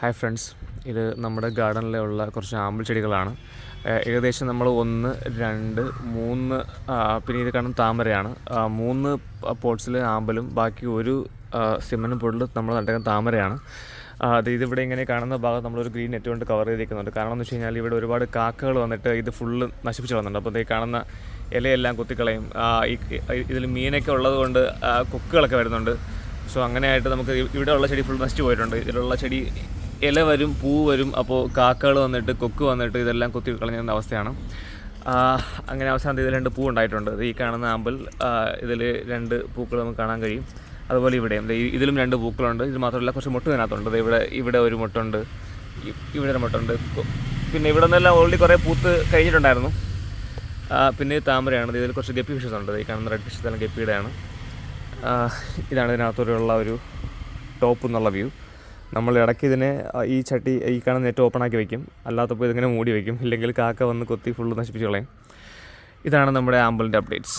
Hi friends, ഇത് നമ്മുടെ ഗാർഡനിലുള്ള കുറച്ച് ആമ്പൽ ചെടികളാണ്. ഏകദേശം നമ്മൾ 1, 2, 3 പിന്നെ ഇത് കാണുന്ന താമരയാണ്. 3 പോട്ട്സിൽ ആമ്പലും ബാക്കി ഒരു സിമൻറ്റ് പോട്ടിൽ നമ്മൾ നട്ടേക്കുന്ന താമരയാണ്. ഇതിവിടെ ഇങ്ങനെ കാണുന്ന ഭാഗത്ത് നമ്മളൊരു ഗ്രീൻ നെറ്റ് കൊണ്ട് കവർ ചെയ്തിരിക്കുന്നുണ്ട്. കാരണം എന്ന് വെച്ച് കഴിഞ്ഞാൽ ഇവിടെ ഒരുപാട് കാക്കകൾ വന്നിട്ട് ഇത് ഫുള്ള് നശിപ്പിച്ച് കളയുന്നുണ്ട്. അപ്പോൾ ഈ കാണുന്ന ഇലയെല്ലാം കുത്തിക്കളയും. ഇതിൽ മീനൊക്കെ ഉള്ളത് കൊണ്ട് കൊക്കുകളൊക്കെ വരുന്നുണ്ട്. സോ അങ്ങനെയായിട്ട് നമുക്ക് ഇവിടെ ഉള്ള ചെടി ഫുൾ നശിച്ചു പോയിട്ടുണ്ട്. ഇതിലുള്ള ചെടി ഇല വരും, പൂ വരും, അപ്പോൾ കാക്കകൾ വന്നിട്ട് കൊക്ക് വന്നിട്ട് ഇതെല്ലാം കുത്തി കളഞ്ഞ അവസ്ഥയാണ്. അങ്ങനെ അവസാനത്തിൽ ഇതിൽ 2 പൂ ഉണ്ടായിട്ടുണ്ട്. ഈ കാണുന്ന ആമ്പൽ ഇതിൽ 2 പൂക്കൾ നമുക്ക് കാണാൻ കഴിയും. അതുപോലെ ഇവിടെയും ഇതിലും 2 പൂക്കളുണ്ട്. ഇത് മാത്രമല്ല കുറച്ച് മുട്ട ഇതിനകത്തുണ്ട്. ഇവിടെ ഒരു മുട്ടുണ്ട്, ഇവിടെ ഒരു മുട്ടുണ്ട്. പിന്നെ ഇവിടെ നിന്നെല്ലാം ഓൾറെഡി കുറേ പൂത്ത് കഴിഞ്ഞിട്ടുണ്ടായിരുന്നു. പിന്നെ താമരയാണ്. ഇതിൽ കുറച്ച് ഗപ്പി ഫിഷസ് ഉണ്ട്. ഈ കാണുന്ന റെഡ് ഫിഷസ് എല്ലാം ഗപ്പിയുടെയാണ്. ഇതാണ് ഇതിനകത്തുള്ള ഒരു ടോപ്പ് എന്നുള്ള വ്യൂ. നമ്മൾ ഇടയ്ക്ക് ഇതിനെ ഈ ചട്ടി ഈ കാണുന്ന നെറ്റ് ഓപ്പണാക്കി വയ്ക്കും. അല്ലാത്തപ്പോൾ ഇതിങ്ങനെ മൂടി വയ്ക്കും. ഇല്ലെങ്കിൽ കാക്ക വന്ന് കൊത്തി ഫുള്ള് നശിപ്പിച്ച് കളയും. ഇതാണ് നമ്മുടെ ആമ്പലിൻ്റെ അപ്ഡേറ്റ്സ്.